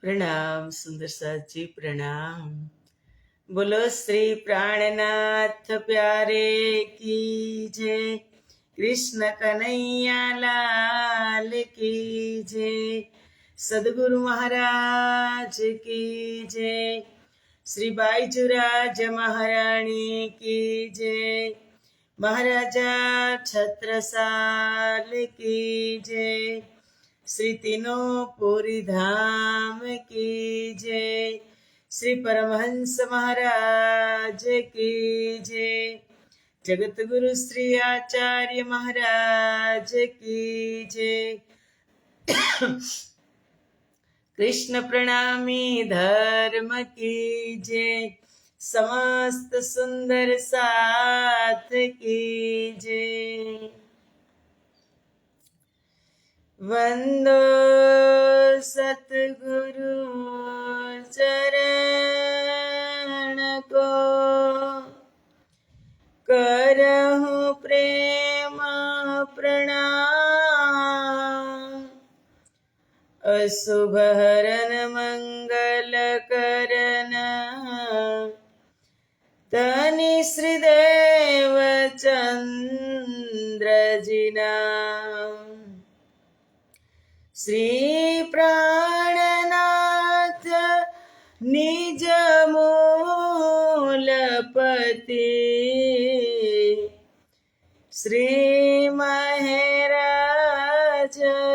प्रणाम सुंदर साथ जी प्रणाम। बोलो श्री प्राणनाथ प्यारे की जय। कृष्ण कन्हैया लाल की जय। सदगुरु महाराज की जय। श्री बाईजुराज महारानी की जय। महाराजा छत्रसाल की जय। श्री तीनों पूरी धाम की जय। श्री परमहंस महाराज की जय। जगत गुरु श्री आचार्य महाराज की जय। कृष्ण प्रणामी धर्म की जय। समस्त सुंदर साथ की जय। वंदो सतगुरु चरण को, करहु प्रेम प्रणाम। अशुभ हरन मंगल करन, तनि श्रीदेव चंद्र जी नाम। श्री प्राणनाथ निज मूलपति, श्री महराज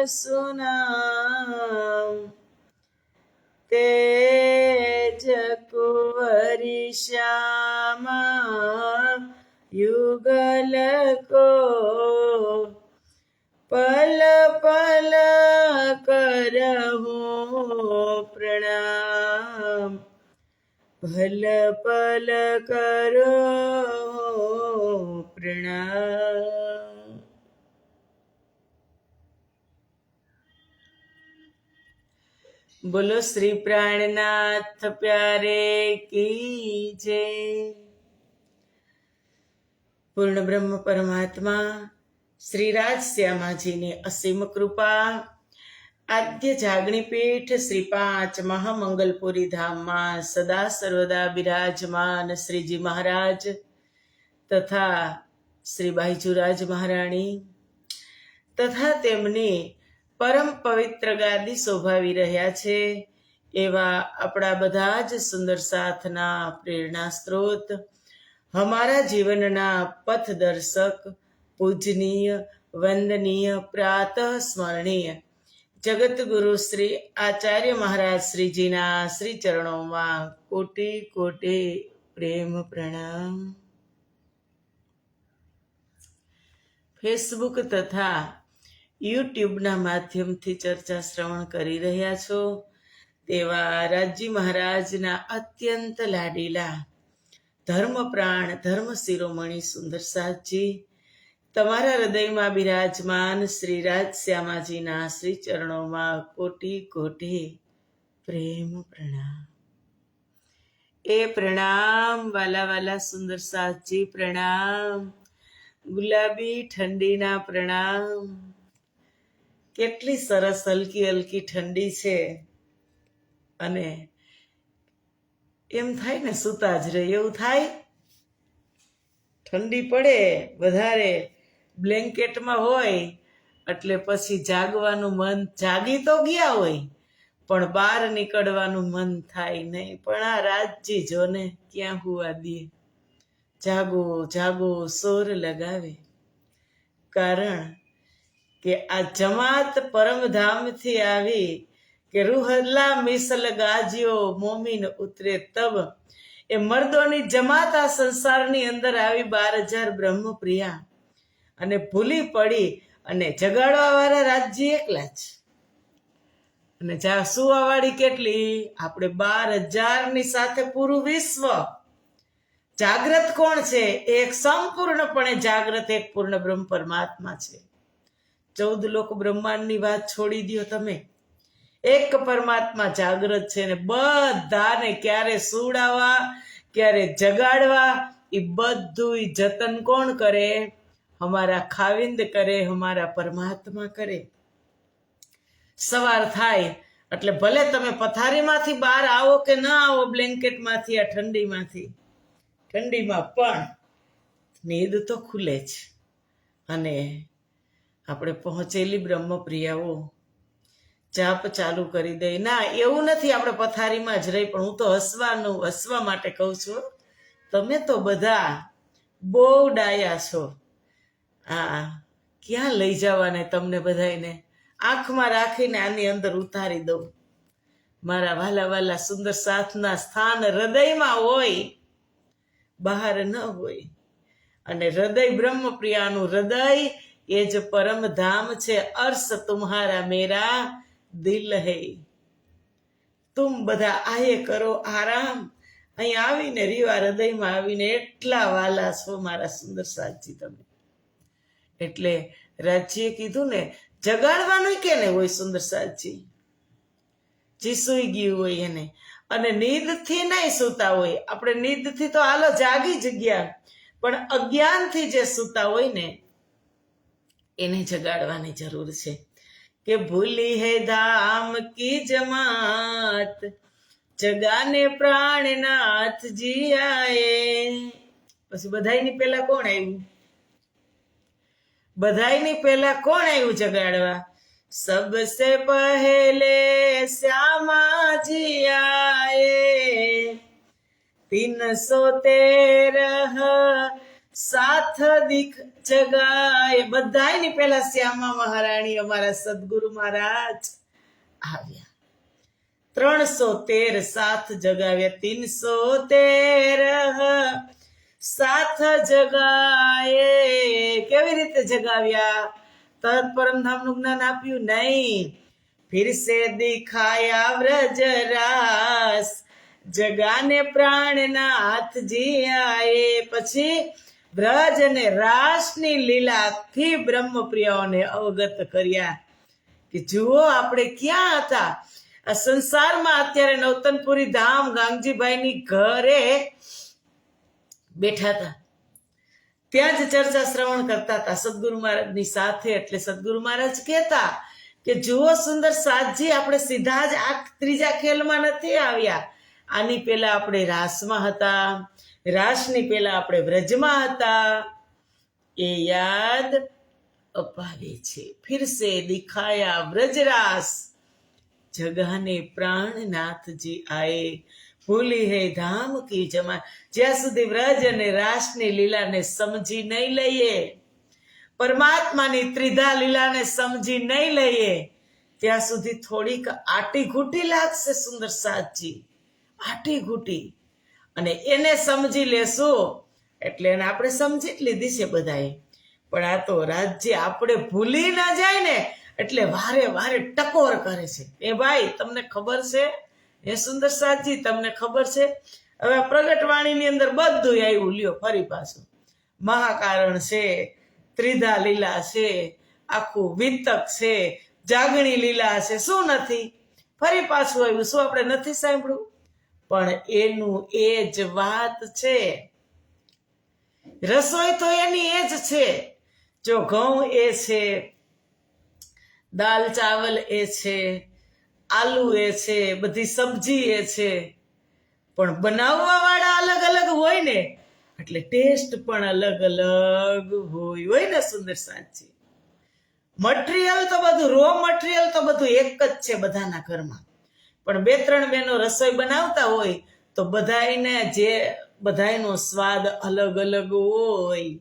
सुनाम। तेज कुंवरी श्यामा युगल को, पल पल करहु प्रणाम। पल पल करो प्रणाम। बोलो श्री प्राणनाथ प्यारे की जय। पूर्ण ब्रह्म परमात्मा श्री राज श्यामाजी ने असीम कृपा, आद्य जागणी पीठ श्री 5 महामंगलपुरी धाम में सदा सर्वदा विराजमान श्रीजी महाराज तथा श्री बाईजुराज महाराणी तथा तेमनी परम पवित्र गादी शोभावी रह्या छे एवा अपना बधा ज सुंदर साथना प्रेरणा स्त्रोत, हमारा जीवनना पथदर्शक, पूजनीय, वंदनीय, प्रातः स्मरणीय जगत गुरु श्री आचार्य महाराज श्री जीना श्री चरणों में कोटि कोटि प्रेम प्रणाम। फेसबुक तथा यूट्यूब ना माध्यम थी चर्चा श्रवण करी रह्या छो तेवा राजी महाराज ना अत्यंत लाडीला धर्म प्राण धर्म शिरोमणि सुंदर साथ जी तमारा हृदय में विराजमान श्री राज श्यामाजी ना श्री चरणों में कोटि कोटि प्रेम प्रणाम। ए प्रणाम वाला वाला सुंदर साथ जी प्रणाम। गुलाबी ठंडी ना प्रणाम। કેટલી સરસ હલકી હલકી ઠંડી છે અને એમ થાય ને સૂતા જ રહે એવું થાય। ઠંડી પડે વધારે બ્લેન્કેટમાં હોય એટલે પછી જાગવાનું મન, જાગી તો ગયા હોય પણ બહાર નીકળવાનું મન થાય નહીં। પણ આ રાજજી જોને ક્યાં હુવા દે, જાગો જાગો સોર લગાવે। કારણ કે આ જમાત પરમધામ थी આવી કે રૂહલ્લા મિસલ ગાજ્યો મોમીન ઉતરે તબ। એ મર્દોની જમાત આ સંસારની અંદર આવી 12,000 બ્રહ્મપ્રિયા અને ભૂલી પડી અને જગાડવા વાળા રાજ્ય એકલા જ અને સુવાવાળી કેટલી આપણે 12,000 ની સાથે પૂરું વિશ્વ। જાગ્રત કોણ છે? એક સંપૂર્ણપણે જાગ્રત એક પૂર્ણ બ્રહ્મ પરમાત્મા છે। 14 લોક બ્રહ્માંડની વાત છોડી દો તમે, એક પરમાત્મા જાગ્રત છે ને બધાને ક્યારે સુવડાવવા ક્યારે જગાડવા એ બધું જતન કોણ કરે? हमारा खाविंद करे, हमारा परमात्मा करे। सवार थाय એટલે ભલે તમે પથારીમાંથી બહાર આવો કે ન આવો, બ્લેન્કેટમાંથી, આ ઠંડીમાંથી, ઠંડીમાં પણ નીંદ તો ખુલે જ. અને આપણે પહોંચેલી બ્રહ્મપ્રિયાઓ જાપ ચાલુ કરી દઈ. ના, એવું નથી આપણે પથારીમાં જ રહી, પણ હું તો હસવા માટે કહું છું. તમે તો બધા બહુ ડાયા છો. ક્યાં લઈ જવાને તમને બધાને? આંખમાં રાખીને આની અંદર ઉતારી દઉં. મારા વાલા વાલા સુંદર સાથના સ્થાન હૃદયમાં હોય, બહાર ન હોય. અને હૃદય બ્રહ્મપ્રિયાનું હૃદય એ જ પરમ ધામ છે. અર્શ તુમ્હારા મેરા દિલ હૈ. તુમ બધા આયે કરો આરામ. અહીં આવીને રીવા હૃદયમાં આવીને એટલા વાલા છો મારા સુંદર સાથજી તમે. એટલે રાજ્યે કીધું ને, જગાડવાનું કેને હોય સુંદર સાથજી? જે સૂઈ ગયું હોય એને. અને નીંદથી નહીં સૂતા હોય આપણે, નીંદથી તો હાલો જાગી જ ગયા, પણ અજ્ઞાનથી જે સૂતા હોય ને એને જગાડવાની જરૂર છે. કે ભૂલી હે ધામ કી જમાત, જગાને પ્રાણનાથ જી આયે. પછી બધાયની પહેલા કોણ આવ્યું? બધાયની પહેલા કોણ આવ્યું જગાડવા? सबसे पहले श्यामा जी आए, 313 साथ दिख जगाए. બધાયની પહેલા શ્યામા મહારાણી અમારા સદગુરુ મહારાજ આવ્યા. 313 સાથ જગાવ્યા. 313 સાથ જગાએ. કેવી રીતે જગાવ્યા? તત પરમધામનું જ્ઞાન આપ્યું નહીં. ફિર સે દિખાયા વ્રજ રાસ, જગાને પ્રાણનાથજી આયે. પછી વ્રજ અને રાસની લીલાથી બ્રહ્મપ્રિયાઓને અવગત કર્યા કે જુઓ આપણે ક્યાં હતા. આ સંસારમાં અત્યારે નવતનપુરી ધામ ગાંગજીભાઈની ઘરે બેઠા હતા, ત્યાં જ ચર્ચા શ્રવણ કરતા હતા સદગુરુ મહારાજની સાથે. એટલે સદગુરુ મહારાજ કહેતા કે જુઓ સુંદર સાથજી, આપણે સીધા જ આ ત્રીજા ખેલમાં નથી આવ્યા. આની પહેલા આપણે રાસમાં હતા, રાસની પહેલા આપણે વ્રજમાં હતા. એ યાદ અપાવે છે. ફિર સે દિખાયા વ્રજરાસ, જગાને પ્રાણનાથજી આયે. ભૂલી હે ધામ કી જમા. જ્યાં સુધી વ્રજ અને રાસની લીલાને સમજી નહીં લઈએ, પરમાત્માની ત્રિધા લીલાને સમજી નહીં લઈએ, ત્યાં સુધી થોડીક આટી ઘૂટી લાગશે સુંદર સાથજી, આટી ઘૂટી. અને એને સમજી લેશું એટલે એને આપણે સમજી જ લીધી છે બધાએ. પણ આ તો રાજ્ય આપણે ભૂલી ના જાય ને એટલે વારે વારે ટકોર કરે છે. એ ભાઈ તમને ખબર છે? એ સુંદર સાથજી તમને ખબર છે? હવે પ્રગટવાણીની અંદર બધું આવ્યું. લ્યો ફરી પાછું મહાકારણ છે, ત્રિધા લીલા છે, આખું વિતક છે, જાગણી લીલા છે. શું નથી? ફરી પાછું આવ્યું. શું આપણે નથી સાંભળ્યું? પણ એનું એ જ વાત છે. રસોઈ તો એની એ જ છે. જો ઘઉં એ છે, દાલ ચાવલ એ છે, આલુ એ છે, બધી સબ્જી એ છે, પણ બનાવવા વાળા અલગ અલગ હોય ને એટલે ટેસ્ટ પણ અલગ અલગ હોય ને સુંદર સાથજી. મટીરિયલ તો બધું, રો મટીરિયલ તો બધું એક જ છે બધાના ઘરમાં, પણ 2-3 બહેનો રસોઈ બનાવતા હોય તો બધાયનો સ્વાદ અલગ અલગ હોય.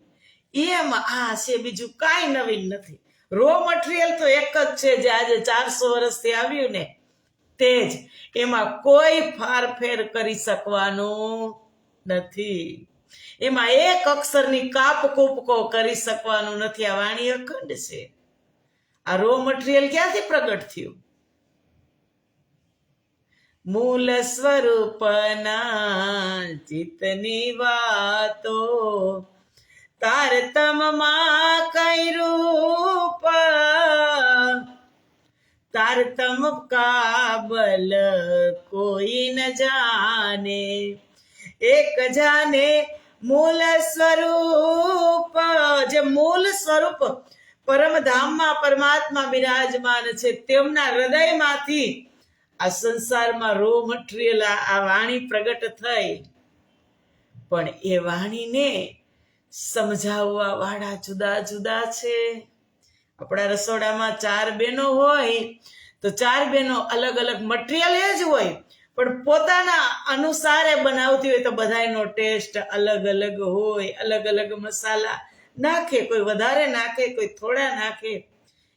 એમાં આ છે, બીજું કાંઈ નવીન નથી. રો મટીરિયલ તો એક જ છે, જે આજે 400 વર્ષથી આવ્યું ને તે જ. એમાં કોઈ ફારફેર કરી શકવાનું નથી. એમાં એક અક્ષરની કાપ કૂપકો કરી શકવાનું નથી. આ વાણી અખંડ છે. આ રો મટીરિયલ ક્યાંથી પ્રગટ થયું? મૂળ સ્વરૂપના ચિત્તની વાતો, તારતમમાં કઈ રૂપ, તારતમ કાબલ કોઈ ન જાને, એક જાને મૂળ સ્વરૂપ. જે મૂળ સ્વરૂપ પરમધામમાં પરમાત્મા બિરાજમાન છે, તેમના હૃદયમાંથી આ સંસારમાં રો મટીરિયલ આ વાણી પ્રગટ થઈ, પણ એ વાણીને સમજાવવા વાળા જુદા જુદા છે. આપણા રસોડામાં 4 બહેનો હોય તો 4 બહેનો અલગ અલગ મટીરિયલ એ જ હોય, પણ પોતાના અનુસારે બનાવતી હોય તો બધાનો ટેસ્ટ અલગ અલગ હોય, અલગ અલગ મસાલા નાખે, કોઈ વધારે નાખે, કોઈ થોડા નાખે.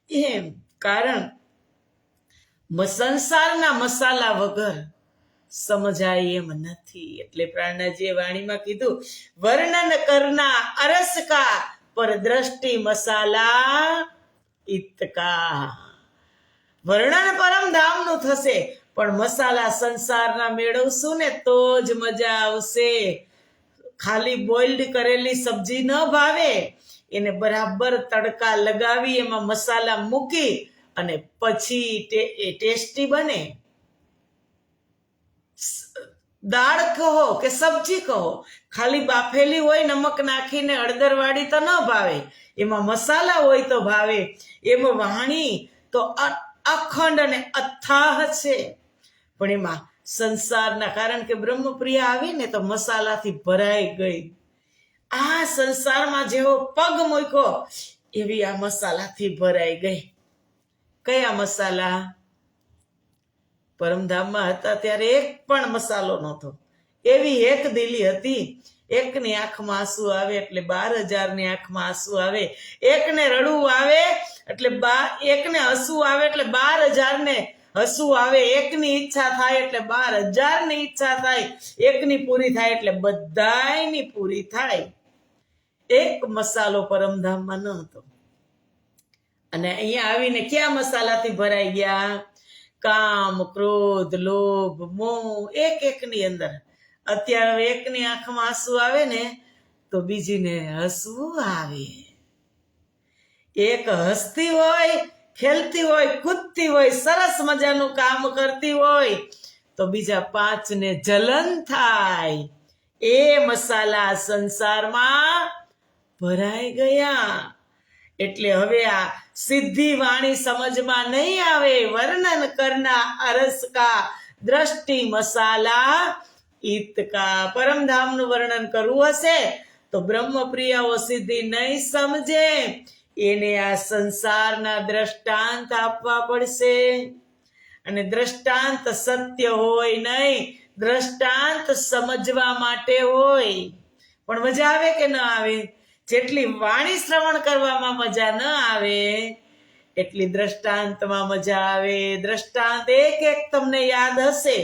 એમ કારણ સંસારના મસાલા વગર સમજાય એમ નથી. એટલે પ્રાણનાજીએ વાણીમાં કીધું, વર્ણન કરના અરસ કા પર દ્રષ્ટિ મસાલા ઇતકા. વર્ણન પરમધામનું થશે, પણ મસાલા સંસારના મેળવશું ને તો જ મજા આવશે. ખાલી બોઇલ્ડ કરેલી સબ્જી ન ભાવે, એને બરાબર તડકા લગાવી એમાં મસાલા મૂકી અને પછી એ ટેસ્ટી બને. દાળ કહો કે સબ્જી કહો, ખાલી બાફેલી હોય નમક નાખીને હળદરવાળી તો ન ભાવે, એમાં મસાલા હોય તો ભાવે. એમાં વાણી તો અખંડ અને અથાહ છે, પણ એમાં સંસારના કારણ કે બ્રહ્મપ્રિયા આવી ને તો મસાલાથી ભરાઈ ગઈ. આ સંસારમાં જેવો પગ મૂક્યો એવી આ મસાલાથી ભરાઈ ગઈ. કયા મસાલા? પરમધામમાં હતા ત્યારે એક પણ મસાલો નહોતો. એવી એક દિલી હતી, એકની આંખમાં આંસુ આવે એટલે 12,000ની આંખમાં આંસુ આવે, એકને રડવું આવે એટલે એકને હસવું આવે એટલે 12,000ને હસવું આવે, એકની ઈચ્છા થાય એટલે 12,000ની ઈચ્છા થાય, એકની પૂરી થાય એટલે બધાયની પૂરી થાય. એક મસાલો પરમધામમાં ન હતો. અને અહીંયા આવીને ક્યાં મસાલાથી ભરાઈ ગયા? કામ, ક્રોધ, લોભ, મોહ, એકની અંદર. અત્યારે એકની આંખમાં આંસુ આવે ને તો બીજીને હસવું આવે. એક હસતી હોય, ખેલતી હોય, કૂદતી હોય, સરસ મજાનું કામ કરતી હોય તો બીજા 5ને જલન થાય. એ મસાલા સંસારમાં ભરાઈ ગયા. એટલે હવે આ સીધી વાણી સમજમાં નહીં આવે. વર્ણન કરના અરસ કા દ્રષ્ટિ મસાલા ઇતકા. પરમધામનું વર્ણન કરવું હશે તો બ્રહ્મપ્રિયાઓ સીધી નહીં સમજે, એને આ સંસારના દ્રષ્ટાંત આપવા પડશે. અને દ્રષ્ટાંત સત્ય હોય નહીં, દ્રષ્ટાંત સમજવા માટે હોય. પણ મજા આવે કે ન આવે? જેટલી વાણી શ્રવણ કરવામાં મજા ન આવે એટલી દ્રષ્ટાંતમાં મજા આવે. દ્રષ્ટાંત એક તમને યાદ હશે,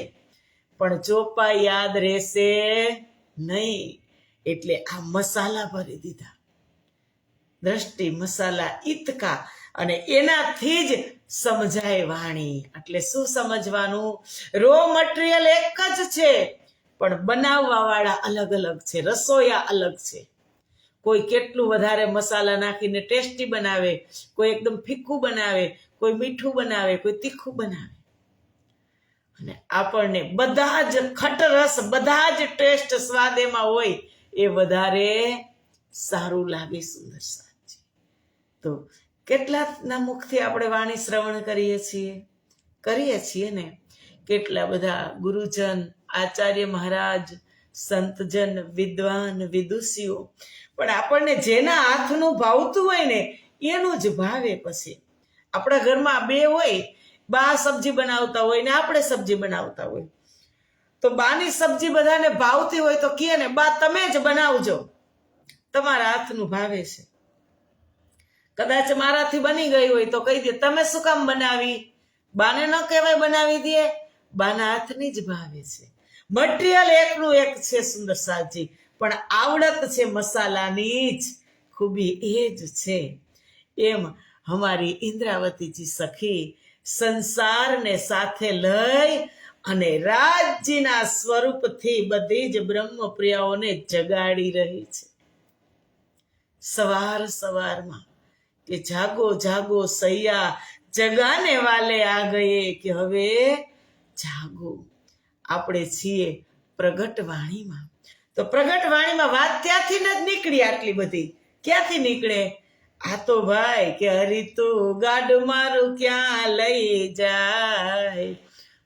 પણ ચોપા યાદ રહેશે નહીં. એટલે આ મસાલા ભરી દીધા, દ્રષ્ટિ મસાલા ઇતકા, અને એનાથી જ સમજાય વાણી. એટલે શું સમજવાનું? રો મટીરિયલ એક જ છે, પણ બનાવવા વાળા અલગ અલગ છે, રસોયા અલગ છે. કોઈ કેટલું વધારે મસાલા નાખીને ટેસ્ટી બનાવે, કોઈ એકદમ ફીક્કું બનાવે, કોઈ મીઠું બનાવે, કોઈ તીખું બનાવે. અને આપણને બધા જ ખટરસ, બધા જ ટેસ્ટ સ્વાદ એમાં હોય, એ વધારે સારું લાગે. સુંદર સાચી. તો કેટલાના મુખથી આપણે વાણી શ્રવણ કરીએ છીએ ને. કેટલા બધા ગુરુજન, આચાર્ય મહારાજ, સંતજન, વિદ્વાન, વિદુષીઓ, પણ આપણને જેના હાથનું ભાવતું હોય ને એનું જ ભાવે. પછી આપણા ઘરમાં 2 હોય, બા સબ્જી બનાવતા હોય ને આપણે સબ્જી બનાવતા હોય, તો બાની સબ્જી બધાને ભાવતી હોય તો કહે ને, બા તમે જ બનાવજો, તમારા હાથનું ભાવે છે. કદાચ મારાથી બની ગઈ હોય તો કહી દે, તમે શું કામ બનાવી? બાને ન કહેવાય બનાવી દે, બાના હાથની જ ભાવે છે. મટીરિયલ એકનું એક છે સુંદર સાજી, પણ આવડત છે મસાલાની જ, ખૂબી એ જ છે. એમ અમારી ઇન્દ્રાવતીજી સખી સંસારને સાથે લઈ અને રાજ્યના સ્વરૂપથી બધી જ બ્રહ્મપ્રિયાઓને જગાડી રહી છે. સવાર સવારમાં કે જાગો જાગો સૈયા જગાને વાલે આ ગયે, કે હવે જાગો. આપણે છીએ પ્રગટ વાણીમાં. તો પ્રગટ વાણીમાં વાત ત્યાંથી ન જ નીકળી. આટલી બધી ક્યાંથી નીકળે? આ તો ભાઈ કે હરી તું ગાડું મારું ક્યાં લઈ જાય,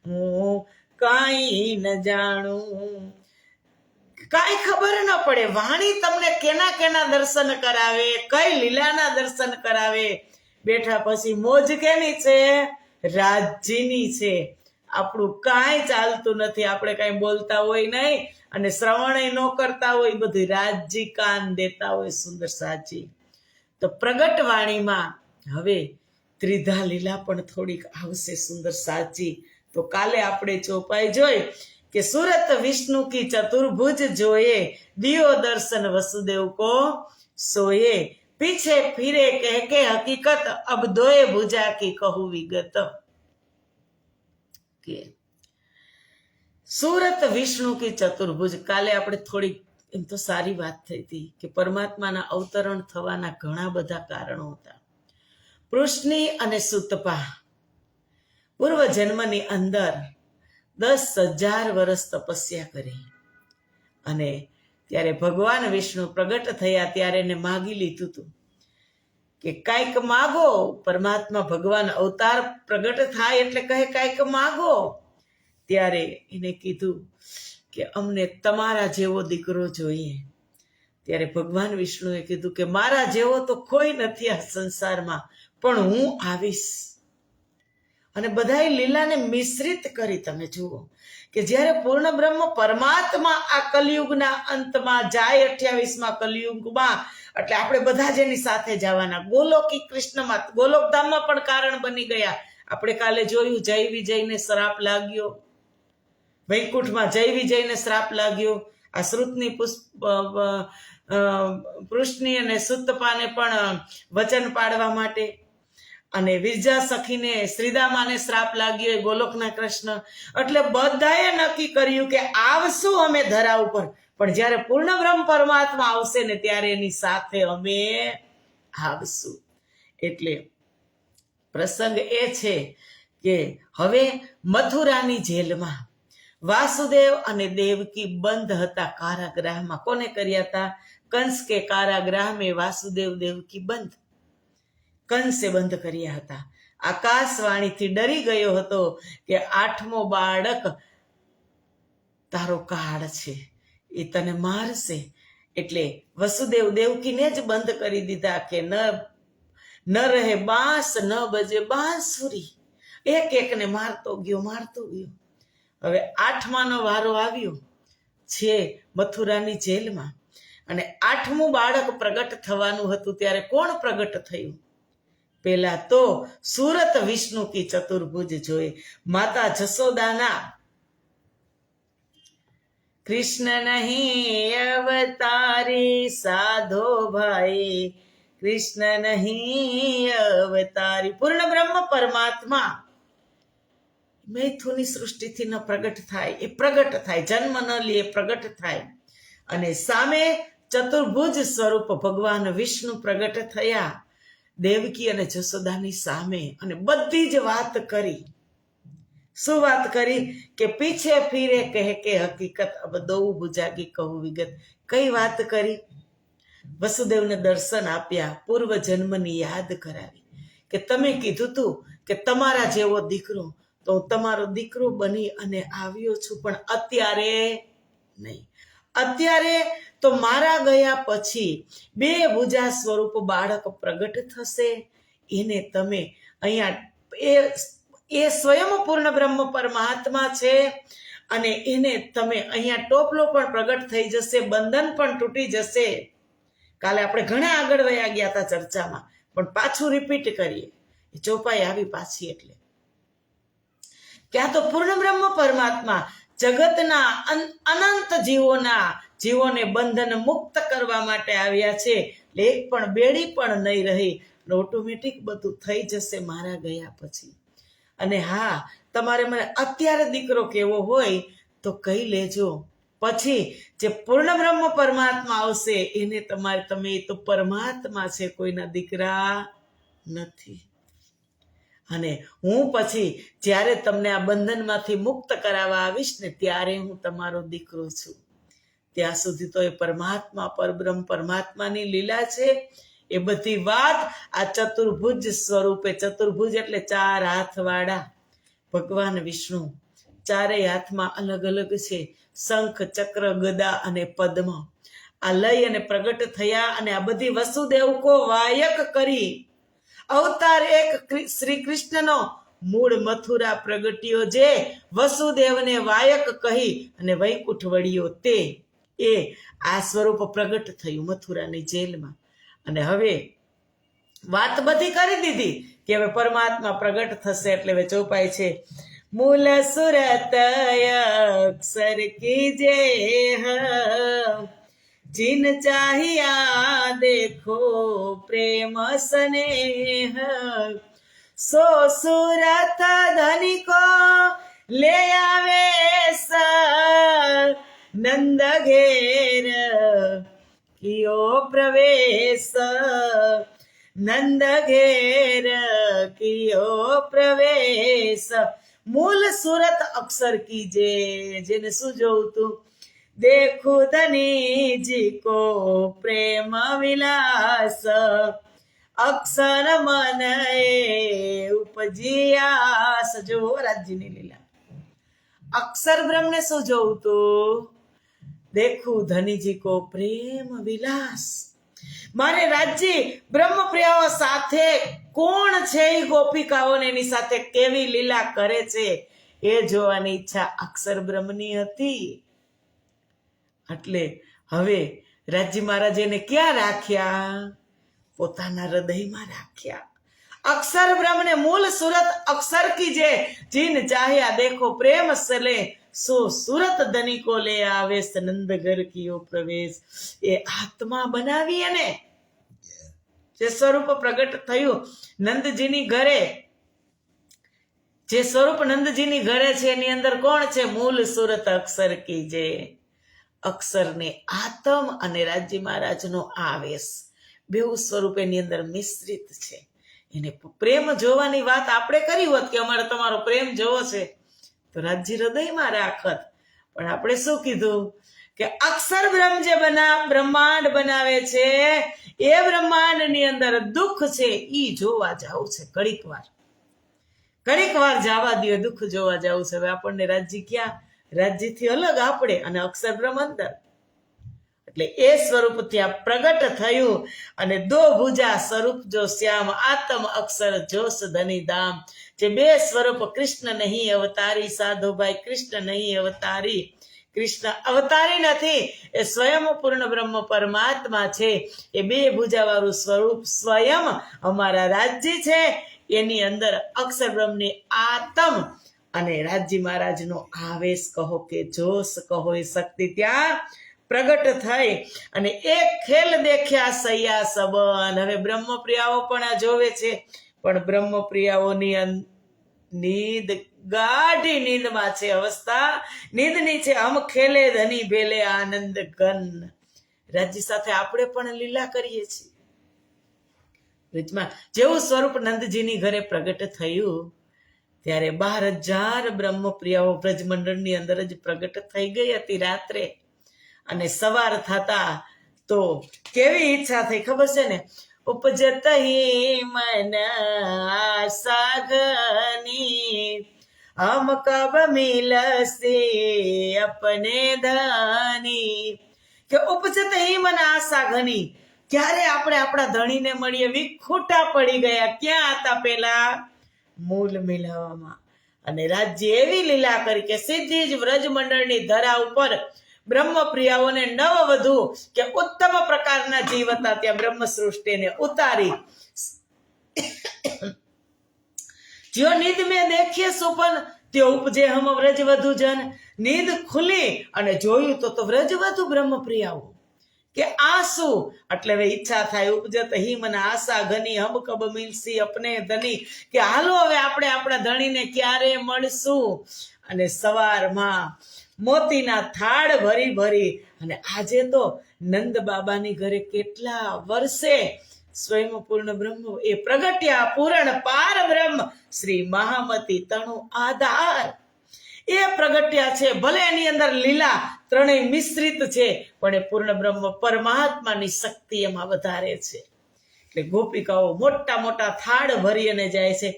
હું કાંઈ ન જાણું. કાંઈ ખબર ન પડે. વાણી તમને કેના કેના દર્શન કરાવે, કઈ લીલાના દર્શન કરાવે. બેઠા પછી મોજ કેની છે? રાજજીની છે. આપણું કાંઈ ચાલતું નથી, આપણે કાંઈ બોલતા હોય નહીં અને શ્રવણ ન કરતા હોય, બધું રાજજી કાન દેતા હોય સુંદર સાજી. તો પ્રગટ વાણીમાં હવે ત્રિધા લીલા પણ થોડીક આવશે સુંદર સાજી. તો કાલે આપણે ચોપાઈ જોઈ કે સુરત વિષ્ણુ કી ચતુર્ભુજ જોયે, દિયો દર્શન વસुदेव को सोये, पीछे फिरे कह के हकीकत, अब दोए भुजा की कहूँ विगत. કે સુરત વિષ્ણુ કી ચતુર્ભુજ, કાલે આપણે થોડી એમ તો સારી વાત થઈ હતી કે પરમાત્માના અવતરણ થવાના ઘણા બધા કારણો હતા. પૃષ્ણી અને સુતપા પૂર્વ જન્મની અંદર 10,000 વર્ષ તપસ્યા કરી અને ત્યારે ભગવાન વિષ્ણુ પ્રગટ થયા ત્યારે એને માગી લીધું હતું કે કાંઈક માગો. પરમાત્મા ભગવાન અવતાર પ્રગટ થાય એટલે કહે કાંઈક માગો. ત્યારે એને કીધું કે અમને તમારા જેવો દીકરો જોઈએ. ત્યારે ભગવાન વિષ્ણુએ કીધું કે મારા જેવો તો કોઈ નથી આ સંસારમાં, પણ હું આવીશ. અને બધાય લીલાને મિશ્રિત કરી. તમે જુઓ કે જ્યારે પૂર્ણ બ્રહ્મ પરમાત્મા આ કલિયુગના અંતમાં જાય, 28મા કલિયુગમાં, એટલે આપણે બધા જ એની સાથે જવાના. ગોલોકી કૃષ્ણમાં ગોલોકધામમાં પણ કારણ બની ગયા. આપણે કાલે જોયું જય વિજયને શ્રાપ લાગ્યો, વૈકુંઠમાં જય વિજયને શ્રાપ લાગ્યો. આ શ્રુતની પૃષ્ણી અને સુતપાને પણ વચન પાડવા માટે, અને વિરજા સખીને શ્રીદામાને શ્રાપ લાગ્યો એ ગોલોકના કૃષ્ણ. એટલે બધાએ નક્કી કર્યું કે આવશું અમે ધરા ઉપર, પણ જ્યારે પૂર્ણ બ્રહ્મ પરમાત્મા આવશે ને ત્યારે એની સાથે અમે આવશું. એટલે પ્રસંગ એ છે કે હવે મથુરાની જેલમાં વાસુદેવ અને દેવકી બંધ હતા કારાગૃહમાં. કોને કર્યા હતા? કંસ કે કારાગૃહ મેં વાસુદેવ દેવકી બંધ. કંસે બંધ કર્યા હતા. આકાશવાણીથી ડરી ગયો હતો કે 8મો બાળક તારો કાળ છે, એ તને મારશે. એટલે વસુદેવ દેવકીને જ બંધ કરી દીધા કે ન રહે બાંસ ન બજે બાંસુરી. એક એકને મારતો ગયો. હવે 8માનો વારો આવ્યો છે મથુરાની જેલમાં, અને 8મું બાળક પ્રગટ થવાનું હતું. ત્યારે કોણ પ્રગટ થયું? પેલા તો સુરત વિષ્ણુ કી ચતુર્ભુજ જોઈ, માતા જશોદાના કૃષ્ણ નહીં અવતારી સાધો ભાઈ, કૃષ્ણ નહીં અવતારી. પૂર્ણ બ્રહ્મ પરમાત્મા મૈથુની સૃષ્ટિથી ન પ્રગટ થાય, એ પ્રગટ થાય. જન્મ ન લે, પ્રગટ થાય. અને સામે ચતુર્ભુજ સ્વરૂપ ભગવાન વિષ્ણુ પ્રગટ થયા દેવકી અને જશોદાની સામે, અને બધી જ વાત કરી. શું વાત કરી? કે પીછે ફીરે કહે કે હકીકત, અબ દો ભુજાગી કહું વિગત. કઈ વાત કરી? વસુદેવને દર્શન આપ્યા, પૂર્વ જન્મની યાદ કરાવી કે તમે કીધું તું કે તમારા જેવો દીકરો, તો હું તમારો દીકરો બની અને આવ્યો છું, પણ અત્યારે નહીં. અત્યારે તો મારા ગયા પછી 2 ભુજા સ્વરૂપ બાળક પ્રગટ થશે. એને તમે અહીંયા એ સ્વયં પૂર્ણ બ્રહ્મ પરમાત્મા છે, અને એને તમે અહીંયા ટોપલો પણ પ્રગટ થઈ જશે, બંધન પણ તૂટી જશે. કાલે આપણે ઘણા આગળ વયા ગયા હતા ચર્ચામાં, પણ પાછું રિપીટ કરીએ. ચોપાઈ આવી પાછી. એટલે ક્યાં તો પૂર્ણ બ્રહ્મ પરમાત્મા જગતના અનંત જીવોને બંધન મુક્ત કરવા માટે આવ્યા છે. એટલે એક પણ બેડી પણ નહીં રહી, ઓટોમેટિક બધું થઈ જશે મારા ગયા પછી. અને હા, તમારે મને અત્યારે દીકરો કેવો હોય તો કહી લેજો, પછી જે પૂર્ણ બ્રહ્મ પરમાત્મા આવશે એને તમે તો પરમાત્મા છે, કોઈના દીકરા નથી. અને હું પછી જ્યારે તમને આ બંધનમાંથી મુક્ત કરાવવા આવીશ ને, ત્યારે હું તમારો દીકરો છું. ત્યાં સુધી તો એ પરમાત્મા પરબ્રહ્મ પરમાત્માની લીલા છે. એ બધી વાત આ ચતુર્ભુજ સ્વરૂપે, ચતુર્ભુજ એટલે 4 હાથવાળા ભગવાન વિષ્ણુ ચારેય હાથમાં અલગ અલગ છે, શંખ, ચક્ર, ગદા અને પદ્મ. આ લઈ અને પ્રગટ થયા અને આ બધી વસુદેવ કો વાયક કરી અવતાર એક શ્રી કૃષ્ણનો મૂળ મથુરા પ્રગટ્યો, જે વસુદેવને વાયક કહી અને વૈકુંઠ વળ્યો તે એ આ સ્વરૂપ પ્રગટ થયું મથુરાની જેલમાં. અને હવે વાત બધી કરી દીધી કે હવે પરમાત્મા પ્રગટ થશે, એટલે હવે ચોપાય છે મૂલ સુરત અક્ષર કીજે जिन चाहिया देखो प्रेम स्नेह सो सूरत धनी को ले आवे नंद घेर कियो प्रवेश नंद घेर कियो प्रवेश मूल सूरत अक्षर कीजे जिन सुजोतु देखो धनी जी को प्रेम विलास अक्षर मन उपजिया. સજો રાજ્યની લીલા. અક્ષર બ્રહ્મને શું જોવું તો દેખું ધનીજી કો પ્રેમ વિલાસ. મારે રાજ્ય બ્રહ્મ પ્રિયાઓ સાથે કોણ છે, એ ગોપિકાઓને એની સાથે કેવી લીલા કરે છે એ જોવાની ઈચ્છા અક્ષર બ્રહ્મની હતી. એટલે હવે રાજ્ય મહારાજે ક્યાં રાખ્યા? પોતાના હૃદયમાં રાખ્યા. અક્ષર બ્રહ્મને મૂળ સુરત અક્ષર કી જે જીન ચાહ્યા દેખો પ્રેમ સલે સો સુરત ધનિકો લે આવે નંદ ઘર કીયો પ્રવેશ. એ આત્મા બનાવી અને જે સ્વરૂપ પ્રગટ થયું નંદજીની ઘરે, જે સ્વરૂપ નંદજીની ઘરે છે એની અંદર કોણ છે? મૂળ સુરત અક્ષર કી જે. અક્ષરને આત્મ અને રાજ્ય મહારાજનો આવેશ બેઉ સ્વરૂપ એની અંદર મિશ્રિત છે. એને પ્રેમ જોવાની વાત આપણે કરી હોત કે અમારે તમારો પ્રેમ જોવો છે તો રાજ્ય હૃદયમાં રાખત, પણ આપણે શું કીધું કે અક્ષર બ્રહ્મ જે બ્રહ્માંડ બનાવે છે એ બ્રહ્માંડની અંદર દુઃખ છે ઈ જોવા જવું છે. ઘડીક વાર જવા દો, દુઃખ જોવા જવું છે. હવે આપણને રાજ્ય ક્યાં? રાજ્યથી અલગ આપણે અને અક્ષર બ્રહ્મ અંદર. એટલે એ સ્વરૂપ ત્યાં પ્રગટ થયું અને દો ભુજા સ્વરૂપ જો શ્યામ આત્મ અક્ષર જોશ ધની ધામ. જે બે સ્વરૂપ કૃષ્ણ નહીં અવતારી સાધુભાઈ, કૃષ્ણ નહીં અવતારી. કૃષ્ણ અવતારી નથી, એ સ્વયં પૂર્ણ બ્રહ્મ પરમાત્મા છે. એ બે ભુજાવાળું સ્વરૂપ સ્વયં અમારા રાજ્ય છે. એની અંદર અક્ષર બ્રહ્મની આત્મ અને રાજ્ય મહારાજનો આવેશ કહો કે જોશ કહો એ શક્તિ ત્યાં પ્રગટ થઈ અને એક ખેલ દેખ્યા સૈયા સબન. હવે બ્રહ્મપ્રિયાઓ પણ આ જોવે છે, પણ બ્રહ્મપ્રિયાઓની નીંદ ગાઢી નીંદમાં છે, અવસ્થા નીંદની છે. હમ ખેલે ધની ભેલે આનંદ ઘન. રાજ્ય સાથે આપણે પણ લીલા કરીએ છીએ. બ્રજમાં જેવું સ્વરૂપ નંદજીની ઘરે પ્રગટ થયું ત્યારે 12,000 બ્રહ્મપ્રિયાઓ બ્રજમંડળની અંદર જ પ્રગટ થઈ ગઈ હતી રાત્રે. અને સવાર થતા તો કેવી ઈચ્છા થઈ ખબર છે ને? ઉપજત હી મન સાગની હમ કબ મિલસે અપને ધની. કે ઉપજત હી મન આશા ઘની, ક્યારે આપણે આપણા ધણીને મળીએ? વિખૂટા પડી ગયા. ક્યાં હતા પેલા? મૂલ મિલાવવામાં. અને રાજ્ય એવી લીલા કરી કે સીધી જ વ્રજમંડળની ધરા ઉપર બ્રહ્મપ્રિયાઓને નવવધુ કે ઉત્તમ પ્રકારના જીવ હતા ત્યાં બ્રહ્મ સૃષ્ટિને ઉતારી. જ્યો નીંદ મેં દેખીએ સુપન ત્યો ઉપજે હમ વ્રજવધુ જન. નીંદ ખુલી અને જોયું તો વ્રજવધુ બ્રહ્મપ્રિયાઓ કે આ શું? એટલે હવે ઈચ્છા થાય ઉપજત હી મને આશા ઘની હમ કબ મિલસી અપને ધની. કે હાલો હવે આપણે આપણા ધણીને ક્યારે મળશું? અને સવારમાં મોતીના થાળ ભરી ભરી અને આજે તો નંદ બાબાની ઘરે કેટલા વર્ષે સ્વયં પૂર્ણ બ્રહ્મ એ પ્રગટ્યા પૂરણ પાર બ્રહ્મ શ્રી મહામતી તણુ આધાર એ પ્રગટ્યા છે. ભલે એની અંદર લીલા ત્રણેય મિશ્રિત છે, પણ એ પૂર્ણ બ્રહ્મ પરમાત્માની શક્તિ એમાં વધારે છે. એટલે ગોપિકાઓ મોટા મોટા થાળ ભરી અને જાય છે.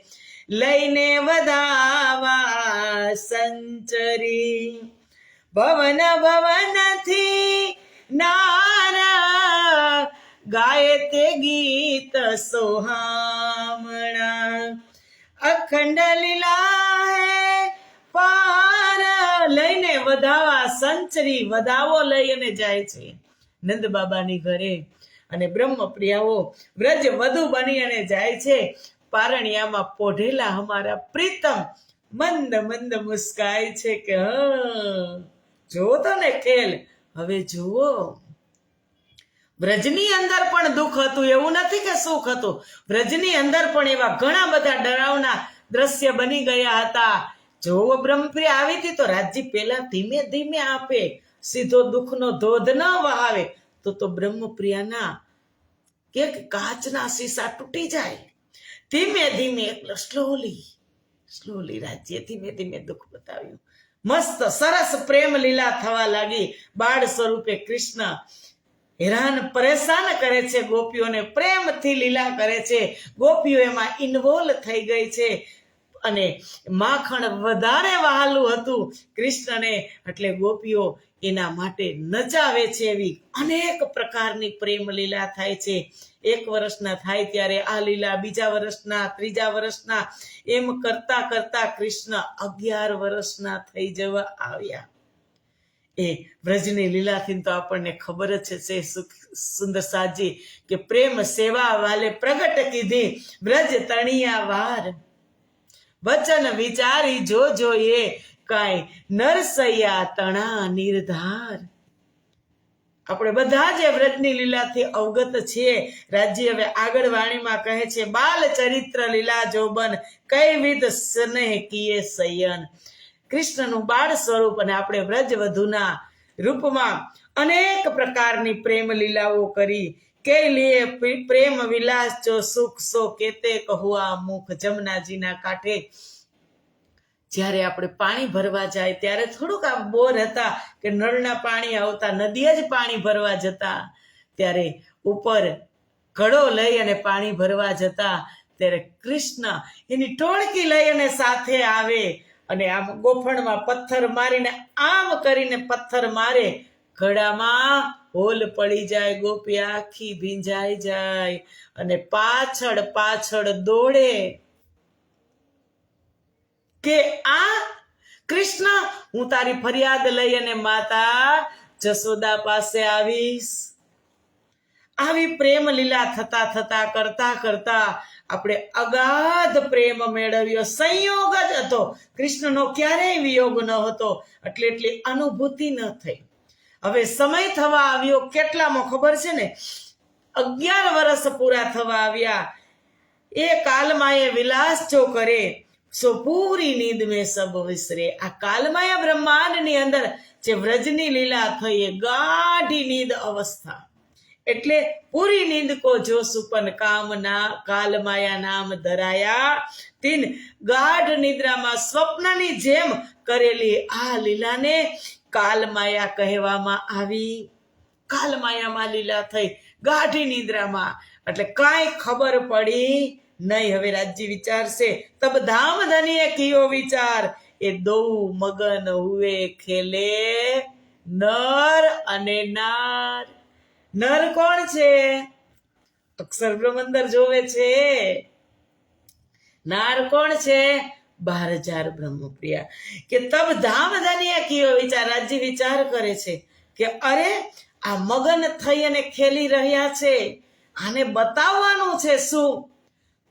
લઈને વધાવા સંચરી ભવન ભવનથી નારા ગાય તે ગીત સોહામણા અખંડ લીલા હે પાર લઈને વધાવા સંચરી વધાવો લઈ અને જાય છે નંદ બાબાની ઘરે અને બ્રહ્મપ્રિયાઓ વ્રજ વધુ બની અને જાય છે પારણિયામાં પોઢેલા અમારા પ્રીતમ મંદ મંદ મુસ્કાય છે કે જોવો તો ને ખેલ હવે જુઓ વ્રજની અંદર પણ દુઃખ હતું એવું નથી કે સુખ હતું વ્રજની અંદર પણ એવા ઘણા બધા ડરાવના દ્રશ્ય બની ગયા હતા જોવો બ્રહ્મપ્રિયા આવી હતી તો રાજજી પેલા ધીમે ધીમે આપે સીધો દુઃખનો ધોધ ન વહાવે તો બ્રહ્મપ્રિયાના કે કાચના શીશા તૂટી જાય ધીમે ધીમે એટલે સ્લોલી રાજ્ય ધીમે ધીમે દુઃખ બતાવ્યું મસ્ત સરસ પ્રેમ લીલા થવા લાગી બાળ સ્વરૂપે કૃષ્ણ હેરાન પરેશાન કરે છે ગોપીઓને પ્રેમથી લીલા કરે છે ગોપીઓ એમાં ઇન્વોલ્વ થઈ ગઈ છે અને માખણ વધારે વહાલું હતું કૃષ્ણને એટલે ગોપીઓ એના માટે નચાવે છે એવી અનેક પ્રકારની પ્રેમ લીલા થાય છે 1 વર્ષના થાય ત્યારે આ લીલા 2 વર્ષના 3 વર્ષના એમ કરતા કરતા કૃષ્ણ 11 વર્ષના થઈ જવા આવ્યા એ વ્રજની લીલાથી તો આપણને ખબર જ છે સુંદર સાજી કે પ્રેમ સેવા વાલે પ્રગટ કીધી વ્રજ તણિયા વાર વચન વિચારી જો એ કાંઈ નરસૈયા તણા નિર્ધાર આપણે બધા જે વ્રજની લીલાથી અવગત છીએ રાજ્ય હવે આગળ વાણીમાં કહે છે બાલ ચરિત્ર લીલા જોબન કઈ વિધ સ્નેહ કીએ સયન કૃષ્ણનું બાળ સ્વરૂપ અને આપણે વ્રજ વધુના રૂપમાં અનેક પ્રકારની પ્રેમ લીલાઓ કરી કે લીએ પ્રેમ વિલાસ જો સુખ સો કેતે કहुआ મુખ જમનાજીના કાંઠે જ્યારે આપણે પાણી ભરવા જાય ત્યારે થોડુંક આ બોર હતા કે નળના પાણી આવતા નદીએ જ પાણી ભરવા જતા ત્યારે ઉપર ઘડો લઈ અને પાણી ભરવા જતા ત્યારે કૃષ્ણ એની ટોળકી લઈ અને સાથે આવે અને આમ ગોફણમાં પથ્થર મારીને આમ કરીને પથ્થર મારે ઘડામાં હોલ પડી જાય ગોપી આખી ભીંજાઈ જાય અને પાછળ પાછળ દોડે કે આ કૃષ્ણ હું તારી ફરિયાદ લઈ અને માતા જશોદા પાસે આવીશ આવી પ્રેમ લીલા થતા થતા કરતા કરતા આપણે અગાધ પ્રેમ મેળવ્યો સંયોગ જ હતો કૃષ્ણનો ક્યારેય વિયોગ ન હતો એટલી અનુભૂતિ ન થઈ હવે સમય થવા આવ્યો કેટલામાં ખબર છે ને 11 વર્ષ પૂરા થવા આવ્યા એ કાલમાએ વિલાસ જો કરે સો પૂરી નીંદ મેં સબ વિસરે આ કાલમાયા બ્રહ્માંડની અંદર જે વ્રજની લીલા થઈ એ ગાઢી નીંદ અવસ્થા એટલે પૂરી નીંદ કો જો સુપન કામના કાલમાયા નામ ધરાયા તીન ગાઢ નિદ્રામાં સ્વપ્નની જેમ કરેલી આ લીલાને કાલમાયા કહેવામાં આવી કાલમાયામાં લીલા થઈ ગાઢી નિદ્રામાં એટલે કાંઈ ખબર પડી નહીં હવે રાજજી વિચારશે તબ ધામ ધનીએ કિયો વિચાર એ દો મગન હુએ ખેલે નર અને નાર નર કોણ છે અક્ષર બ્રહ્મંદર જોવે છે નાર કોણ છે 12,000 બ્રહ્મપ્રિયા કે તબ ધામ ધનીએ કિયો વિચાર રાજજી વિચાર કરે છે કે અરે આ મગન થઈ અને ખેલી રહ્યા છે આને બતાવવાનું છે શું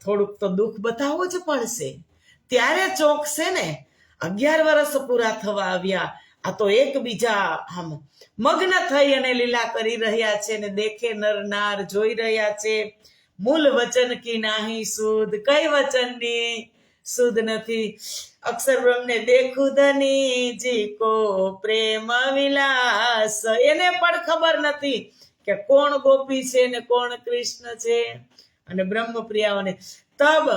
થોડુંક તો દુઃખ બતાવવું જ પડશે ત્યારે ચોકશે ને 11 વર્ષ પૂરા થવા આવ્યા આ તો એકબીજા આમ મગ્ન થઈ અને લીલા કરી રહ્યા છે ને દેખે નર નાર જોઈ રહ્યા છે મૂલ વચન કી નાહી સુધ કઈ વચનની સુધ નથી અક્ષર બ્રહ્મને દેખું ધની જી કો પ્રેમ વિલાસ એને પણ ખબર નથી કે કોણ ગોપી છે ને કોણ કૃષ્ણ છે અને બ્રહ્મપ્રિયાઓને તબ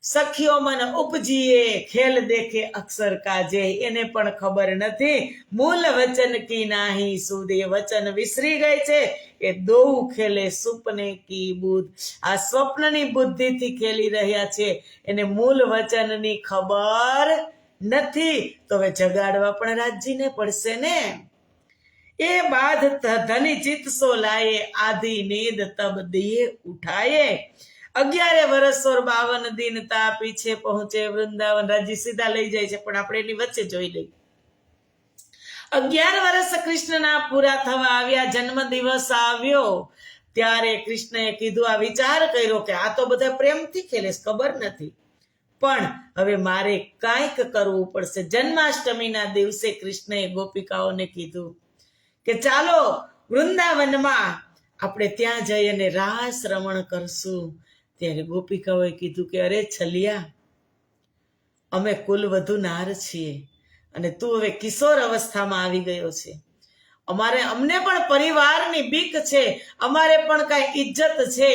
સખીઓ મન ઉપજીએ ખેલ દેખે અક્ષર કાજે, એને પણ ખબર નથી મૂલ વચન કી નાહી સૂદ, એ વચન વિસરી ગઈ છે એ દોઉ ખેલે સુપને કી બુદ્ધ, આ સ્વપ્નની બુદ્ધિથી ખેલી રહ્યા છે, એને મૂલ વચનની ખબર નથી. તો હવે જગાડવા પણ રાજજીને પડશે ને. એ બાદ ધની ચિત સો લાયે, આધી નીંદ તબ દિए ઉઠાયે, 11 વર્ષ और 52 दिन ता पीछे पहुंचे वृंदावन. રાજી સીધા લઈ જાય છે પણ આપણે એની વચ્ચે જોઈ લઈ. 11 વર્ષ કૃષ્ણના પૂરા થવા આવ્યા, જન્મ દિવસ આવ્યો ત્યારે કૃષ્ણએ કીધું, આ વિચાર કર્યો કે આ તો બધા પ્રેમથી ખેલે, ખબર નથી, પણ હવે મારે કાંઈક કરવું પડશે. જન્માષ્ટમીના દિવસે કૃષ્ણએ ગોપિકાઓને કીધું કે ચાલો વૃંદાવનમાં આપણે ત્યાં જઈ અને રાસ રમણ કરશું. ત્યારે ગોપિકાઓએ કીધું કે અરે છલિયા, અમે કુલવધુ નાર છીએ અને તું હવે કિશોર અવસ્થામાં આવી ગયો છે, અમને પણ પરિવારની બીક છે, અમારે પણ કાંઈ ઇજ્જત છે,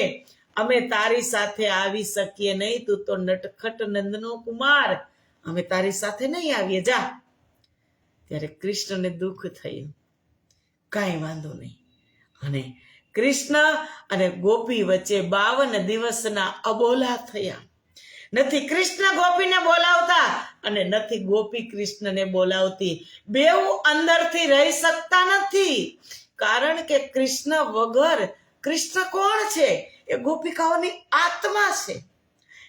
અમે તારી સાથે આવી શકીએ નહીં, તું તો નટખટ નંદનો કુમાર, અમે તારી સાથે નહીં આવીએ, જા. ત્યારે કૃષ્ણને દુઃખ થયું, કાંઈ વાંધો નહીં. અને કૃષ્ણ અને ગોપી વચ્ચે 52 દિવસના અબોલા થયા. નથી કૃષ્ણ ગોપીને બોલાવતા અને નથી ગોપી કૃષ્ણને બોલાવતી. બેઉ અંદરથી રહી શકતા નથી, કારણ કે કૃષ્ણ વગર, કૃષ્ણ કોણ છે? એ ગોપિકાઓની આત્મા છે,